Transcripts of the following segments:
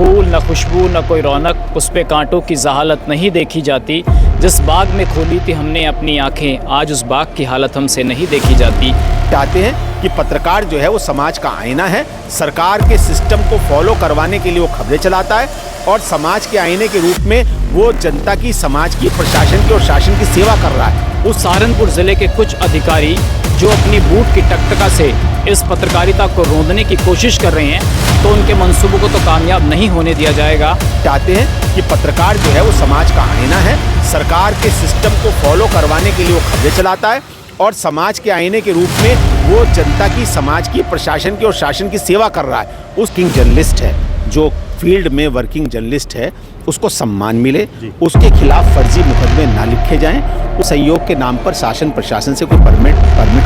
फूल न खुशबू न कोई रौनक, उस पे कांटों की जहालत नहीं देखी जाती। जिस बाग में खोली थी हमने अपनी आंखें, आज उस बाग की हालत हमसे नहीं देखी जाती। चाहते हैं कि पत्रकार जो है वो समाज का आईना है। सरकार के सिस्टम को फॉलो करवाने के लिए वो खबरें चलाता है और समाज के आईने के रूप में वो जनता की, समाज की, प्रशासन की और शासन की सेवा कर रहा है। उस सहारनपुर ज़िले के कुछ अधिकारी जो अपनी बूट की टकटका से इस पत्रकारिता को रोंदने की कोशिश कर रहे हैं, तो उनके मंसूबों को तो कामयाब नहीं होने दिया जाएगा। चाहते हैं कि पत्रकार जो है वो समाज का आईना है। सरकार के सिस्टम को फॉलो करवाने के लिए वो खबरें चलाता है और समाज के आईने के रूप में वो जनता की, समाज की, प्रशासन की और शासन की सेवा कर रहा है। उस किंग जर्नलिस्ट है जो फील्ड में वर्किंग जर्नलिस्ट है, उसको सम्मान मिले, उसके खिलाफ फर्जी मुकदमे ना लिखे जाएं। उस सहयोग के नाम पर शासन प्रशासन से कोई परमिट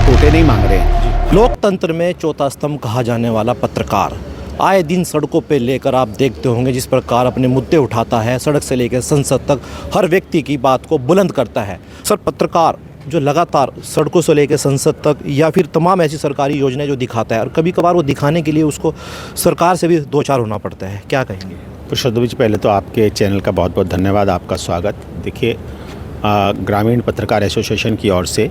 कोटे नहीं मांग रहे हैं। लोकतंत्र में चौथा स्तंभ कहा जाने वाला पत्रकार आए दिन सड़कों पे लेकर आप देखते होंगे जिस प्रकार अपने मुद्दे उठाता है, सड़क से लेकर संसद तक हर व्यक्ति की बात को बुलंद करता है। सर, पत्रकार जो लगातार सड़कों से लेकर संसद तक या फिर तमाम ऐसी सरकारी योजनाएं जो दिखाता है, और कभी कभार वो दिखाने के लिए उसको सरकार से भी दो चार होना पड़ता है, क्या कहेंगे? पुरुषोत्तम जी, पहले तो आपके चैनल का बहुत बहुत धन्यवाद, आपका स्वागत। देखिए, ग्रामीण पत्रकार एसोसिएशन की ओर से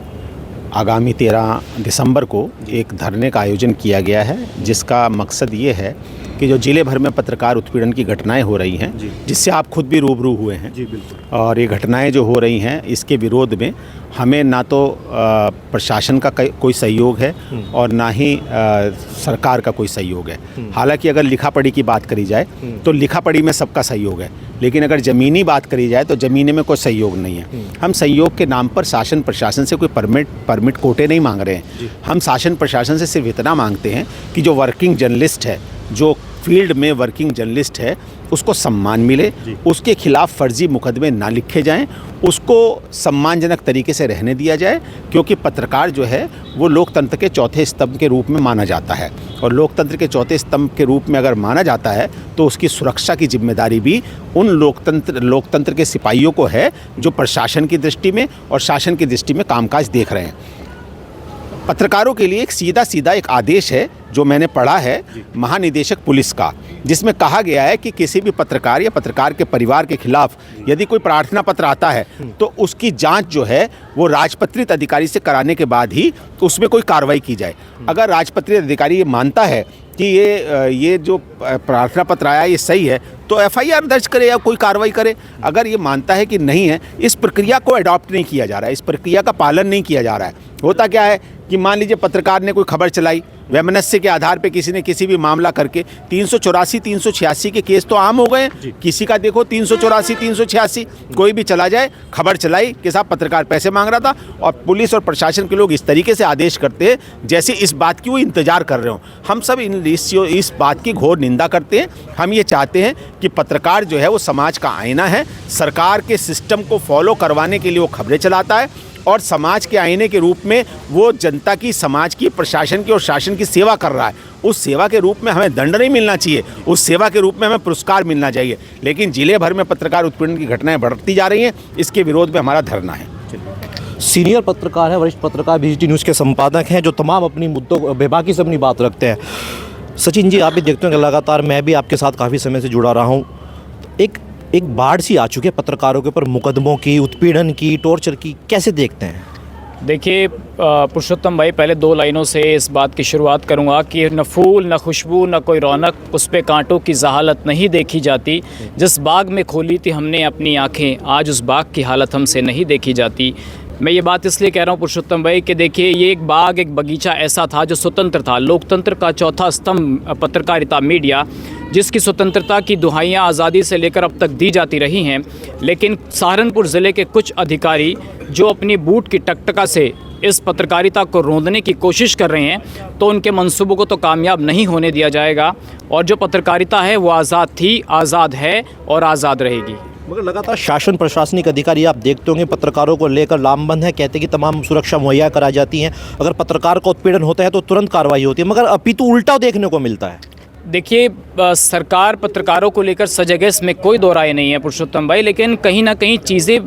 आगामी 13 दिसंबर को एक धरने का आयोजन किया गया है, जिसका मकसद ये है कि जो ज़िले भर में पत्रकार उत्पीड़न की घटनाएं हो रही हैं, जिससे आप खुद भी रूबरू हुए हैं। जी बिल्कुल। और ये घटनाएं जो हो रही हैं, इसके विरोध में हमें ना तो प्रशासन का कोई सहयोग है और ना ही सरकार का कोई सहयोग है। हालांकि अगर लिखा पढ़ी की बात करी जाए तो लिखा पढ़ी में सबका सहयोग है, लेकिन अगर ज़मीनी बात करी जाए तो ज़मीनी में कोई सहयोग नहीं है। हम सहयोग के नाम पर शासन प्रशासन से कोई परमिट कोटे नहीं मांग रहे हैं। हम शासन प्रशासन से सिर्फ इतना मांगते हैं कि जो वर्किंग जर्नलिस्ट है, जो फील्ड में वर्किंग जर्नलिस्ट है, उसको सम्मान मिले, उसके खिलाफ फर्जी मुकदमे ना लिखे जाएं, उसको सम्मानजनक तरीके से रहने दिया जाए, क्योंकि पत्रकार जो है वो लोकतंत्र के चौथे स्तंभ के रूप में माना जाता है। और लोकतंत्र के चौथे स्तंभ के रूप में अगर माना जाता है तो उसकी सुरक्षा की जिम्मेदारी भी उन लोकतंत्र के सिपाहियों को है जो प्रशासन की दृष्टि में और शासन की दृष्टि में कामकाज देख रहे हैं। पत्रकारों के लिए एक सीधा एक आदेश है जो मैंने पढ़ा है महानिदेशक पुलिस का, जिसमें कहा गया है कि किसी भी पत्रकार या पत्रकार के परिवार के खिलाफ यदि कोई प्रार्थना पत्र आता है तो उसकी जांच जो है वो राजपत्रित अधिकारी से कराने के बाद ही उसमें कोई कार्रवाई की जाए। अगर राजपत्रित अधिकारी ये मानता है कि ये जो प्रार्थना पत्र आया ये सही है तो एफआईआर दर्ज करे या कोई कार्रवाई करे। अगर ये मानता है कि नहीं है, इस प्रक्रिया को अडॉप्ट नहीं किया जा रहा है, इस प्रक्रिया का पालन नहीं किया जा रहा है। होता क्या है कि मान लीजिए पत्रकार ने कोई खबर चलाई, वैमनस्य के आधार पे किसी ने किसी भी मामला करके 384 386 के केस तो आम हो गए हैं। किसी का देखो 384 386 कोई भी चला जाए, खबर चलाई कि साहब पत्रकार पैसे मांग रहा था, और पुलिस और प्रशासन के लोग इस तरीके से आदेश करते हैं जैसे इस बात की वो इंतजार कर रहे हो। हम सब इस बात की घोर निंदा करते हैं। हम ये चाहते हैं कि पत्रकार जो है वो समाज का आईना है। सरकार के सिस्टम को फॉलो करवाने के लिए वो खबरें चलाता है और समाज के आईने के रूप में वो जनता की, समाज की, प्रशासन की और शासन की सेवा कर रहा है। उस सेवा के रूप में हमें दंड नहीं मिलना चाहिए, उस सेवा के रूप में हमें पुरस्कार मिलना चाहिए। लेकिन जिले भर में पत्रकार उत्पीड़न की घटनाएं बढ़ती जा रही हैं, इसके विरोध में हमारा धरना है। सीनियर पत्रकार हैं, वरिष्ठ पत्रकार, बीजीटी न्यूज़ के संपादक हैं, जो तमाम अपनी मुद्दों बेबाकी से अपनी बात रखते हैं। सचिन जी, आप भी देखते हैं कि लगातार मैं भी आपके साथ काफ़ी समय से जुड़ा रहा हूँ। एक बाढ़ सी आ चुकी है पत्रकारों के ऊपर, मुकदमों की, उत्पीड़न की, टॉर्चर की, कैसे देखते हैं? देखिए पुरुषोत्तम भाई, पहले 2 लाइनों से इस बात की शुरुआत करूंगा कि न फूल न खुशबू न कोई रौनक, उस पे कांटों की जहालत नहीं देखी जाती। जिस बाग में खोली थी हमने अपनी आंखें, आज उस बाग की हालत हमसे नहीं देखी जाती। मैं ये बात इसलिए कह रहा हूँ पुरुषोत्तम भाई कि देखिए, ये एक बाग, एक बगीचा ऐसा था जो स्वतंत्र था। लोकतंत्र का चौथा स्तंभ पत्रकारिता, मीडिया, जिसकी स्वतंत्रता की दुहाइयाँ आज़ादी से लेकर अब तक दी जाती रही हैं। लेकिन सहारनपुर ज़िले के कुछ अधिकारी जो अपनी बूट की टकटका से इस पत्रकारिता को रोंदने की कोशिश कर रहे हैं, तो उनके मंसूबों को तो कामयाब नहीं होने दिया जाएगा। और जो पत्रकारिता है वो आज़ाद थी, आज़ाद है और आज़ाद रहेगी। मगर लगातार शासन प्रशासनिक अधिकारी आप देखते होंगे पत्रकारों को लेकर लामबंद है, कहते हैं कि तमाम सुरक्षा मुहैया कराई जाती हैं, अगर पत्रकार का उत्पीड़न होता है तो तुरंत कार्रवाई होती है, मगर अपितु उल्टा देखने को मिलता है। देखिए, सरकार पत्रकारों को लेकर सजग है, इसमें कोई दो राय नहीं है पुरुषोत्तम भाई, लेकिन कहीं ना कहीं चीज़ें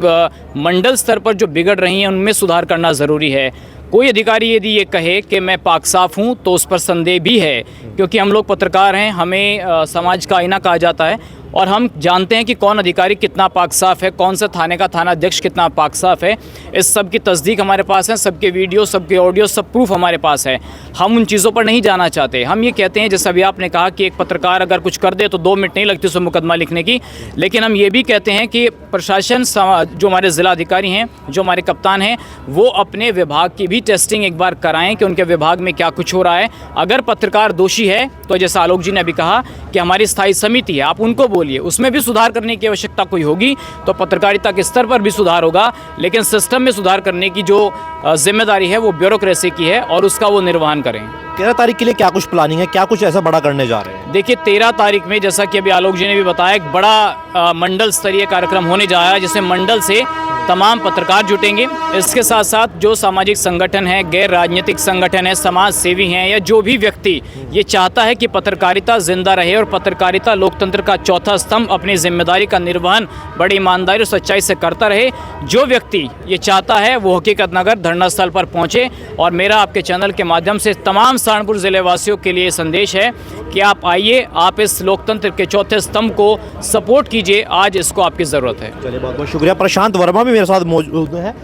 मंडल स्तर पर जो बिगड़ रही हैं उनमें सुधार करना ज़रूरी है। कोई अधिकारी यदि ये कहे कि मैं पाक साफ़ हूँ तो उस पर संदेह भी है, क्योंकि हम लोग पत्रकार हैं, हमें समाज का आईना कहा जाता है और हम जानते हैं कि कौन अधिकारी कितना पाक साफ़ है, कौन सा थाने का थाना अध्यक्ष कितना पाक साफ़ है। इस सब की तस्दीक हमारे पास है, सबके वीडियो, सबके ऑडियो, सब प्रूफ हमारे पास है। हम उन चीज़ों पर नहीं जाना चाहते। हम ये कहते हैं, जैसे अभी आपने कहा कि एक पत्रकार अगर कुछ कर दे तो 2 मिनट नहीं लगती उसमें मुकदमा लिखने की, लेकिन हम ये भी कहते हैं कि प्रशासन, जो हमारे ज़िला अधिकारी हैं, जो हमारे कप्तान हैं, वो अपने विभाग की भी टेस्टिंग एक बार कराएं कि उनके विभाग में क्या कुछ हो रहा है। अगर पत्रकार दोषी है तो जैसा आलोक जी ने अभी कहा कि हमारी स्थायी समिति है, आप उनको बोलिए, उसमें भी सुधार करने की आवश्यकता कोई होगी तो पत्रकारिता के स्तर पर भी सुधार होगा, लेकिन सिस्टम में सुधार करने की जो जिम्मेदारी है वो ब्यूरोक्रेसी की है और उसका वो निर्वहन करें। 13 तारीख के लिए क्या कुछ प्लानिंग है, क्या कुछ ऐसा बड़ा करने जा रहे हैं? देखिए, 13 तारीख में जैसा कि अभी आलोक जी ने भी बताया, एक बड़ा मंडल स्तरीय कार्यक्रम होने जा रहा है, जिसमें मंडल से तमाम पत्रकार जुटेंगे। इसके साथ साथ जो सामाजिक संगठन है, गैर राजनीतिक संगठन है, समाज सेवी हैं, या जो भी व्यक्ति ये चाहता है कि पत्रकारिता जिंदा रहे और पत्रकारिता लोकतंत्र का चौथा स्तंभ अपनी जिम्मेदारी का निर्वहन बड़ी ईमानदारी और सच्चाई से करता रहे, जो व्यक्ति ये चाहता है वो हकीकत नगर धरना स्थल पर पहुँचे। और मेरा आपके चैनल के माध्यम से तमाम सहारनपुर ज़िले वासियों के लिए संदेश है कि आप आइए, आप इस लोकतंत्र के चौथे स्तंभ को सपोर्ट कीजिए, आज इसको आपकी ज़रूरत है। चलिए, बहुत बहुत शुक्रिया। प्रशांत वर्मा भी मेरे साथ मौजूद है।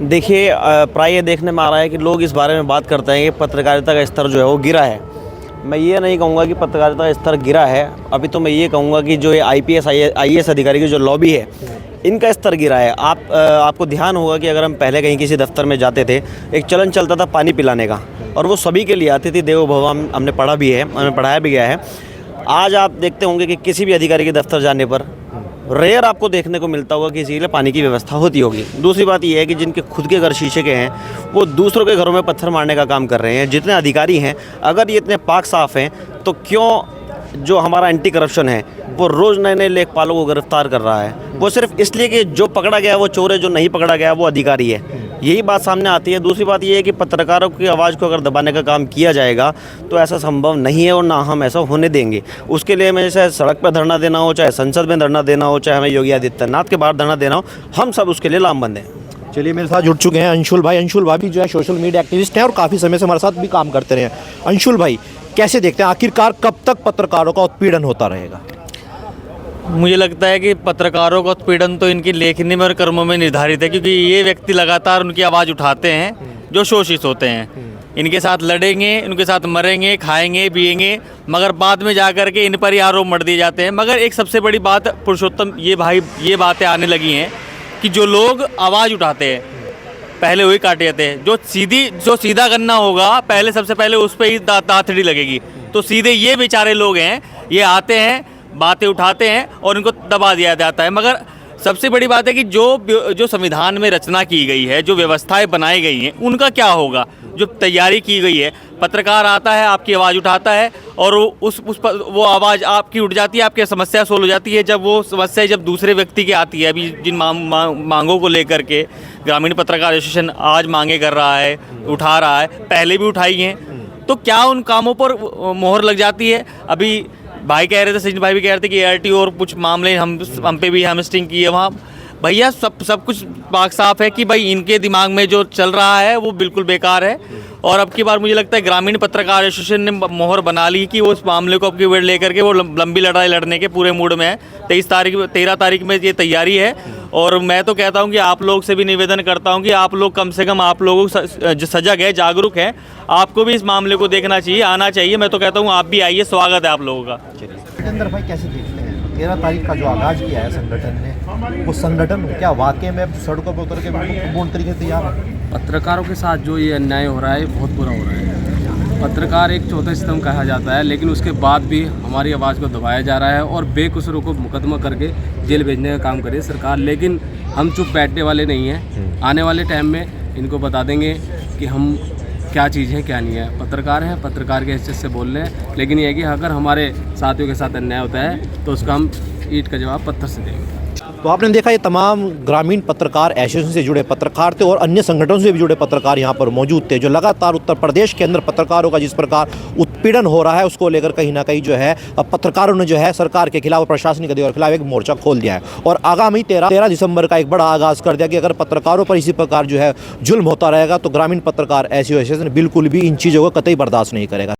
देखिए, प्राय ये देखने में आ रहा है कि लोग इस बारे में बात करते हैं कि पत्रकारिता का स्तर जो है वो गिरा है। मैं ये नहीं कहूँगा कि पत्रकारिता का स्तर गिरा है, अभी तो मैं ये कहूँगा कि जो ये IPS IAS अधिकारी की जो लॉबी है, इनका स्तर गिरा है। आपको ध्यान होगा कि अगर हम पहले कहीं किसी दफ्तर में जाते थे, एक चलन चलता था पानी पिलाने का, और वो सभी के लिए आती थी, देवो भव हमने पढ़ा भी है, हमें पढ़ाया भी गया है। आज आप देखते होंगे कि किसी भी अधिकारी के दफ्तर जाने पर रेयर आपको देखने को मिलता होगा कि किसी के लिए पानी की व्यवस्था होती होगी। दूसरी बात यह है कि जिनके खुद के घर शीशे के हैं, वो दूसरों के घरों में पत्थर मारने का काम कर रहे हैं। जितने अधिकारी हैं, अगर ये इतने पाक साफ़ हैं, तो क्यों जो हमारा एंटी करप्शन है वो रोज़ नए नए लेखपालों को गिरफ्तार कर रहा है? वो सिर्फ इसलिए कि जो पकड़ा गया वो चोर है, जो नहीं पकड़ा गया वो अधिकारी है। यही बात सामने आती है। दूसरी बात यह है कि पत्रकारों की आवाज़ को अगर दबाने का काम किया जाएगा तो ऐसा संभव नहीं है और ना हम ऐसा होने देंगे। उसके लिए हमें चाहे सड़क पर धरना देना हो, चाहे संसद में धरना देना हो, चाहे हमें योगी आदित्यनाथ के बाहर धरना देना हो, हम सब उसके लिए लामबंद हैं। चलिए, मेरे साथ जुड़ चुके हैं अंशुल भाई। अंशुल भाई भी जो है सोशल मीडिया एक्टिविस्ट हैं और काफ़ी समय से हमारे साथ भी काम करते रहे हैं। अंशुल भाई, कैसे देखते हैं आखिरकार कब तक पत्रकारों का उत्पीड़न होता रहेगा? मुझे लगता है कि पत्रकारों का उत्पीड़न तो इनकी लेखनी में और कर्मों में निर्धारित है, क्योंकि ये व्यक्ति लगातार उनकी आवाज़ उठाते हैं जो शोषित होते हैं। इनके साथ लड़ेंगे, इनके साथ मरेंगे, खाएंगे, पिएंगे, मगर बाद में जाकर के इन पर ही आरोप मढ़ दिए जाते हैं। मगर एक सबसे बड़ी बात पुरुषोत्तम, ये बातें आने लगी हैं कि जो लोग आवाज़ उठाते हैं पहले वही काटे जाते हैं। जो सीधा करना होगा, पहले सबसे पहले उस पर ही दातड़ी लगेगी। तो सीधे ये बेचारे लोग हैं, ये आते हैं, बातें उठाते हैं और इनको दबा दिया जाता है। मगर सबसे बड़ी बात है कि जो संविधान में रचना की गई है, जो व्यवस्थाएं बनाई गई हैं, उनका क्या होगा? जो तैयारी की गई है, पत्रकार आता है, आपकी आवाज़ उठाता है और वो आवाज़ आपकी उठ जाती है, आपकी समस्या सोल्व हो जाती है। जब वो समस्या जब दूसरे व्यक्ति की आती है, अभी जिन मांगों को लेकर के ग्रामीण पत्रकार एसोसिएशन आज मांगे कर रहा है, उठा रहा है, पहले भी उठाई हैं, तो क्या उन कामों पर मोहर लग जाती है? अभी भाई कह रहे थे, सचिन भाई भी कह रहे थे कि ART और कुछ मामले हम पे भी हैमस्ट्रिंग की है वहाँ। भैया सब कुछ पाक साफ है कि भाई इनके दिमाग में जो चल रहा है वो बिल्कुल बेकार है। और अब की बार मुझे लगता है ग्रामीण पत्रकार एसोसिएशन ने मोहर बना ली कि वो इस मामले को अब की बार लेकर के वो लंबी लड़ाई लड़ने के पूरे मूड में है। 13 तारीख में ये तैयारी है। और मैं तो कहता हूँ कि आप लोग से भी निवेदन करता हूँ कि आप लोग कम से कम, आप लोगों जो सजग है, जागरूक है, आपको भी इस मामले को देखना चाहिए, आना चाहिए। मैं तो कहता हूँ आप भी आइए, स्वागत है आप लोगों का। सिकंदर भाई, कैसे देखते हैं 13 तारीख का जो आगाज़ किया है संगठन ने, वो संगठन क्या वाकई में सड़कों पर उतर के पूर्ण तरीके से तैयार है? पत्रकारों के साथ जो ये अन्याय हो रहा है बहुत बुरा हो रहा है। पत्रकार एक चौथा स्तंभ कहा जाता है, लेकिन उसके बाद भी हमारी आवाज़ को दबाया जा रहा है और बेकसूरों को मुकदमा करके जेल भेजने का काम करे सरकार। लेकिन हम चुप बैठने वाले नहीं हैं। आने वाले टाइम में इनको बता देंगे कि हम क्या चीज़ है, क्या नहीं है। पत्रकार हैं, पत्रकार के हैसियत से बोल रहे हैं, लेकिन ये कि अगर हमारे साथियों के साथ अन्याय होता है तो उसका हम ईंट का जवाब पत्थर से देंगे। तो आपने देखा ये तमाम ग्रामीण पत्रकार एसोसिएशन से जुड़े पत्रकार थे और अन्य संगठनों से भी जुड़े पत्रकार यहाँ पर मौजूद थे, जो लगातार उत्तर प्रदेश के अंदर पत्रकारों का जिस प्रकार उत्पीड़न हो रहा है उसको लेकर कहीं ना कहीं जो है अब पत्रकारों ने जो है सरकार के खिलाफ, प्रशासनिक अधिकारियों के खिलाफ एक मोर्चा खोल दिया है और आगामी 13 दिसंबर का एक बड़ा आगाज़ कर दिया कि अगर पत्रकारों पर इसी प्रकार जो है जुल्म होता रहेगा तो ग्रामीण पत्रकार एसोसिएशन बिल्कुल भी इन चीज़ों को कतई बर्दाश्त नहीं करेगा।